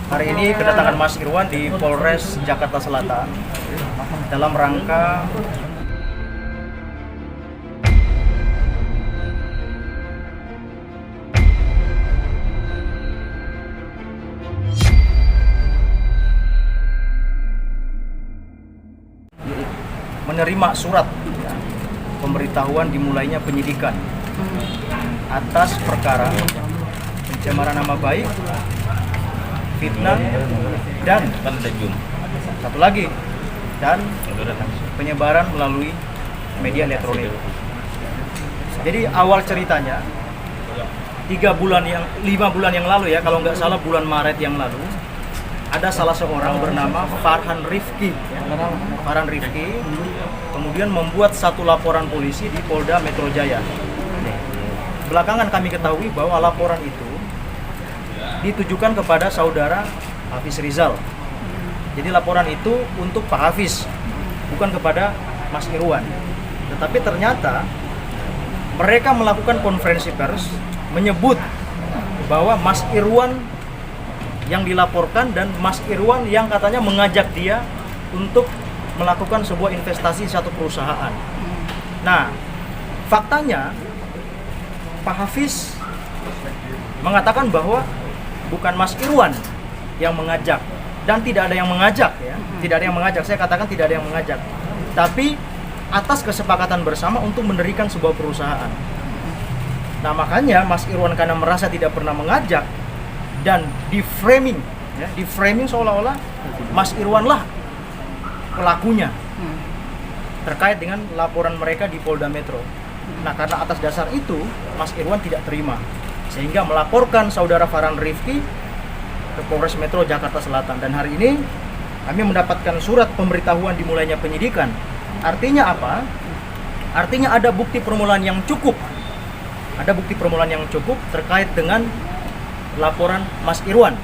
Hari ini kedatangan Mas Irwan di Polres Jakarta Selatan dalam rangka menerima surat pemberitahuan dimulainya penyidikan atas perkara pencemaran nama baik, fitnah, dan satu lagi, dan penyebaran melalui media elektronik. Jadi awal ceritanya 5 bulan yang lalu ya, kalau nggak salah bulan Maret yang lalu, ada salah seorang bernama Farhan Rifki. Farhan Rifki kemudian membuat satu laporan polisi di Polda Metro Jaya. Belakangan kami ketahui bahwa laporan itu ditujukan kepada saudara Hafiz Rizal. Jadi laporan itu untuk Pak Hafiz, bukan kepada Mas Irwan. Tetapi ternyata mereka melakukan konferensi pers menyebut bahwa Mas Irwan yang dilaporkan dan Mas Irwan yang katanya mengajak dia untuk melakukan sebuah investasi satu perusahaan. Nah, faktanya Pak Hafiz mengatakan bahwa bukan Mas Irwan yang mengajak, dan tidak ada yang mengajak ya. Tidak ada yang mengajak, saya katakan tidak ada yang mengajak. Tapi atas kesepakatan bersama untuk mendirikan sebuah perusahaan. Nah, makanya Mas Irwan karena merasa tidak pernah mengajak dan di framing seolah-olah Mas Irwan lah pelakunya terkait dengan laporan mereka di Polda Metro. Nah, karena atas dasar itu Mas Irwan tidak terima sehingga melaporkan saudara Farhan Rifki ke Polres Metro Jakarta Selatan, dan hari ini kami mendapatkan surat pemberitahuan dimulainya penyidikan. Artinya apa? Artinya ada bukti permulaan yang cukup. Ada bukti permulaan yang cukup terkait dengan laporan Mas Irwan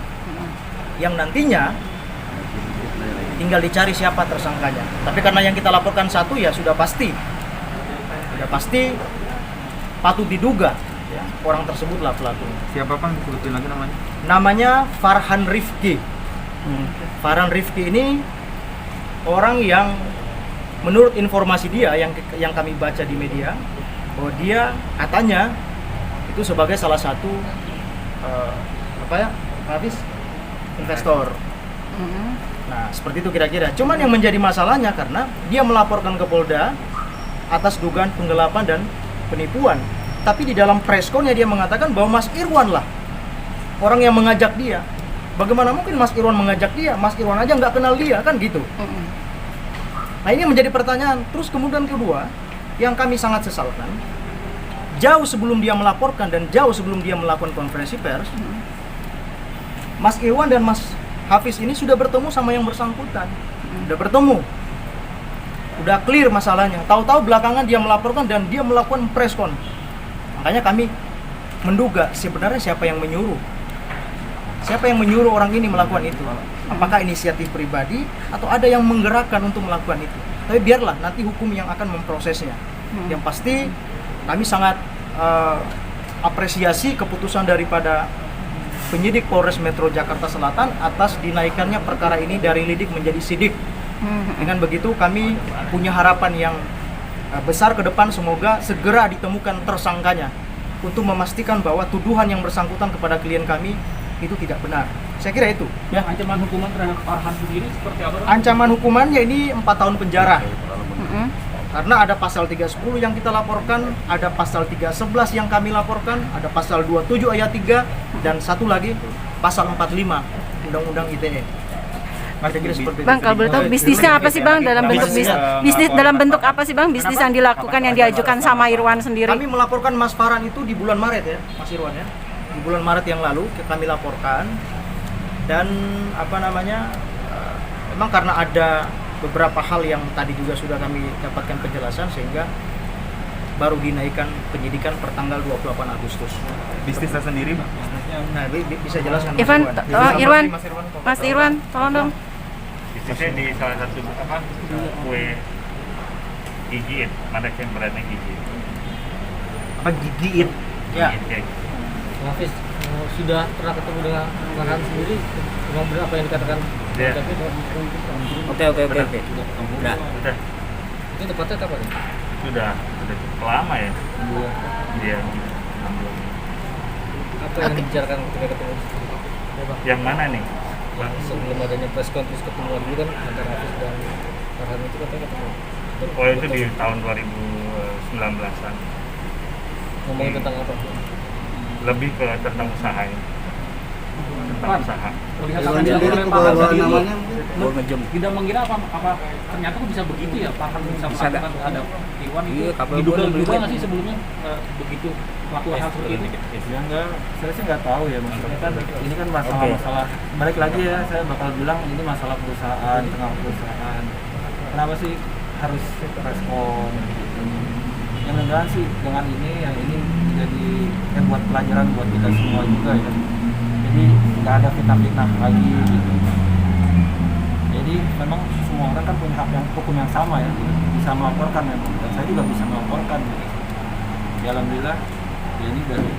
yang nantinya tinggal dicari siapa tersangkanya. Tapi karena yang kita laporkan satu ya sudah pasti patut diduga ya, orang tersebutlah pelakunya. Siapa Pak? Sebutin lagi namanya. Namanya Farhan Rifki. Farhan Rifki ini orang yang menurut informasi dia yang kami baca di media, bahwa dia katanya itu sebagai salah satu investor. Nah, seperti itu kira-kira. Cuman yang menjadi masalahnya karena dia melaporkan ke Polda atas dugaan penggelapan dan penipuan. Tapi di dalam pressconnya dia mengatakan bahwa Mas Irwan lah orang yang mengajak dia. Bagaimana mungkin Mas Irwan mengajak dia? Mas Irwan aja nggak kenal dia, kan gitu. Nah, ini menjadi pertanyaan. Terus kemudian kedua, yang kami sangat sesalkan, jauh sebelum dia melaporkan dan jauh sebelum dia melakukan konferensi pers, Mas Irwan dan Mas Hafiz ini sudah bertemu sama yang bersangkutan. Sudah bertemu. Udah clear masalahnya. Tahu-tahu belakangan dia melaporkan dan dia melakukan preskon. Makanya kami menduga sebenarnya siapa yang menyuruh. Siapa yang menyuruh orang ini melakukan itu? Apakah inisiatif pribadi atau ada yang menggerakkan untuk melakukan itu? Tapi biarlah nanti hukum yang akan memprosesnya. Yang pasti kami sangat apresiasi keputusan daripada penyidik Polres Metro Jakarta Selatan atas dinaikannya perkara ini dari lidik menjadi sidik. Dengan begitu kami punya harapan yang besar ke depan, semoga segera ditemukan tersangkanya untuk memastikan bahwa tuduhan yang bersangkutan kepada klien kami itu tidak benar. Saya kira itu. Ya, ancaman hukuman terhadap Farhan sendiri seperti apa? Ancaman hukumannya ini 4 tahun penjara. Karena ada pasal 310 yang kita laporkan, ada pasal 311 yang kami laporkan, ada pasal 27 ayat 3, dan satu lagi pasal 45 Undang-Undang ITE. Bang, kalau boleh tahu bisnisnya apa sih Bang? Dalam bentuk bisnis dalam bentuk apa sih Bang? Bisnis yang dilakukan, yang diajukan sama Irwan sendiri? Kami melaporkan Mas Farhan itu di bulan Maret ya, Mas Irwan ya. Di bulan Maret yang lalu kami laporkan, dan memang karena ada beberapa hal yang tadi juga sudah kami dapatkan penjelasan sehingga baru dinaikkan penyidikan per tanggal 28 Agustus. Bisnisnya sendiri, Pak? Nah, bisa jelaskan Mas Irwan, tolong dong. Bisnisnya di salah satu kue Gigi It, mana yang brandnya Gigi It? Apa Gigi It? Ya. Gigi It, ya. Hafiz, Sudah pernah ketemu dengan Farhan sendiri, memang benar apa yang dikatakan Iya. David? Oke. Udah. Udah, Itu tepatnya kapan ya? sudah cukup lama ya. Iya. Apa yang dibicarakan ketika ketemu? Ya, Bang. Yang mana nih? Bang? Sebelum adanya press conference ketemuan dulu kan antara Hafiz dan Farhan itu katanya ketemu. Oh itu di tahun 2019-an. Ngomongin tentang apa? Lebih ke tentang usaha ya. Tentang usaha. Melihat Irwan apa yang sendiri dilakukan ke bawah Farhan sendiri, namanya mungkin. Gua ngejem. tidak mengira apa ternyata kok bisa begitu ya Farhan bisa Bisa melakukan terhadap Irwan itu. Iya, kapal Diduga gua juga nggak nggak sih sebelumnya begitu melakukan hal seperti itu? Ya enggak, saya sih nggak tahu ya maksudnya kan ini kan masalah balik lagi ya, saya bakal bilang ini masalah perusahaan, tengah perusahaan. Kenapa sih harus respon gitu? Yang enggak sih dengan ini, yang ini jadi buat pelajaran buat kita semua juga ya. Jadi nggak ada fitnah-fitnah lagi gitu. Jadi memang semua orang kan punya hak yang hukum yang sama ya, bisa melaporkan memang. Dan saya juga bisa melaporkan gitu. Ya, alhamdulillah ya ini dari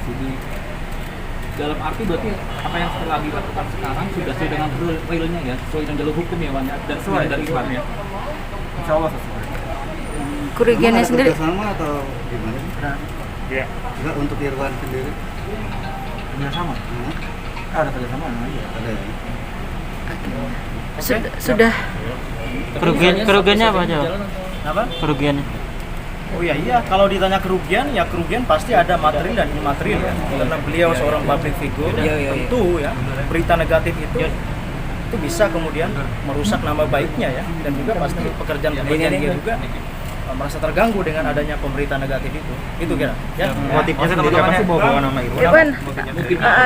sini. Dalam arti berarti apa yang setelah dilakukan sekarang sudah sesuai dengan realnya ya, sesuai dengan jalur hukum ya Wan ya, dan Sesuai, dari Irwan ya. Insya Allah sesuai. Kerugiannya Emang ada sendiri. kerjasama atau gimana? Iya. Enggak untuk Irwan sendiri? Kerjasama? Ada kerjasama? Iya. Ada ya? Sudah. Kerugiannya apa aja? Apa? Kerugiannya? Oh iya, kalau ditanya kerugian, ya kerugian pasti ada material dan imaterial ya. Karena beliau seorang public figure, Iya. tentu ya berita negatif itu bisa kemudian merusak nama baiknya ya, dan juga pasti pekerjaan dia juga merasa terganggu dengan adanya pemberitaan negatif itu kira ya. Motifnya sendiri apa sih bawa nama Irwan?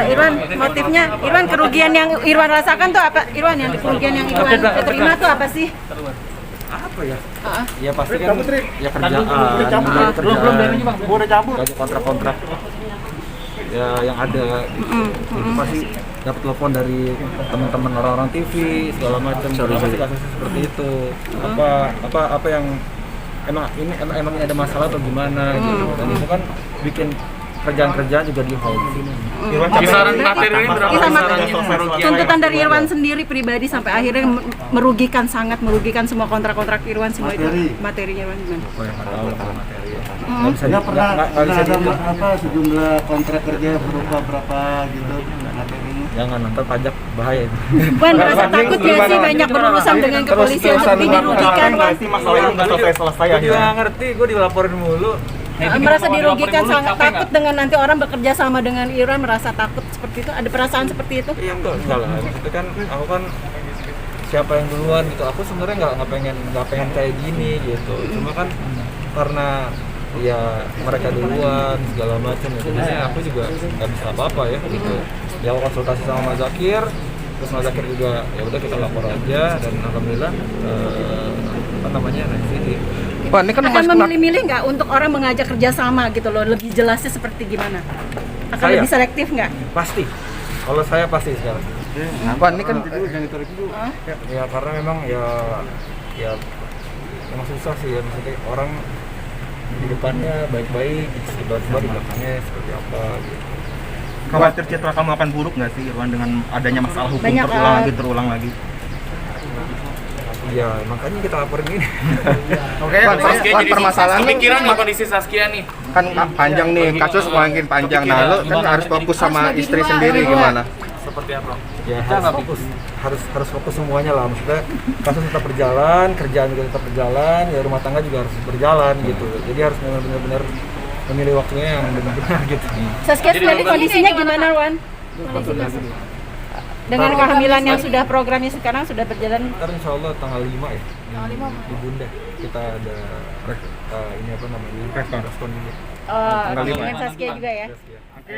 Irwan, motifnya Irwan, kerugian yang Irwan rasakan tuh apa? Irwan, yang kerugian yang Irwan terima tuh apa sih? Apa ya? Ya pasti kan ya kerjaan, Belum dari Bang. Gua udah cabut. Kontrak-kontrak ya yang ada itu pasti dapat telepon dari teman-teman orang-orang TV segala macam. Kasus seperti itu. Apa yang emang ini ada masalah atau gimana gitu. Dan itu kan bikin kerjaan-kerjaan juga di hold. Kisaran materi ini berapa? Tuntutan dari Irwan sendiri pribadi sampai akhirnya merugikan, sangat merugikan semua kontrak-kontrak Irwan semua itu materinya Irwan gimana? Nggak bisa Enggak pernah nggak bisa ada dihitung. apa sejumlah kontrak kerja berupa berapa gitu materinya? Jangan nonton pajak bahaya itu. Wan, merasa takut ya sih banyak berurusan dengan kepolisian seperti dirugikan Wan? Masalah itu nggak selesai aja. Gue ngerti, gue dilaporin mulu. Merasa dirugikan, sangat takut dengan nanti orang bekerja sama dengan Irwan, merasa takut seperti itu, ada perasaan seperti itu? Iya enggak lah. Maksudnya kan aku kan siapa yang duluan gitu. Aku sebenarnya nggak pengen kayak gini gitu. Cuma kan karena ya mereka duluan segala macam ya. Jadi aku juga nggak bisa apa-apa ya gitu. Dia konsultasi sama Mas Zakir, terus Mas Zakir juga ya udah kita lapor aja dan alhamdulillah apa namanya nah sini. Pak, ini kan Akan memilih-milih nggak untuk orang mengajak kerjasama gitu loh, lebih jelasnya seperti gimana? Akan Saya? lebih selektif nggak? Pasti. Kalau saya pasti sekarang. Pak, ini kan Ya karena memang ya emang susah sih ya, maksudnya orang di depannya baik-baik, tiba-tiba di belakangnya seperti apa gitu. Khawatir citra kamu akan buruk nggak sih Irwan dengan adanya masalah hukum Banyak, terulang lagi? Ya makanya kita laporin ini. Oke, permasalahan Kepikiran nih kondisi Saskia nih. kan panjang nih, kasus makin panjang. Nah, lu kan harus fokus sama istri sendiri gimana? Seperti apa? Ya harus fokus semuanya lah, maksudnya kasus tetap berjalan, kerjaan juga tetap berjalan, ya rumah tangga juga harus berjalan gitu. Jadi harus benar-benar memilih waktunya yang benar-benar gitu. Saskia sendiri kondisinya gimana Wan? Dengan kehamilan yang sudah programnya sekarang sudah berjalan. Ntar insya Allah tanggal 5 ya di Bunda kita ada ini apa namanya respon ini. Dengan Saskia juga ya. Oke.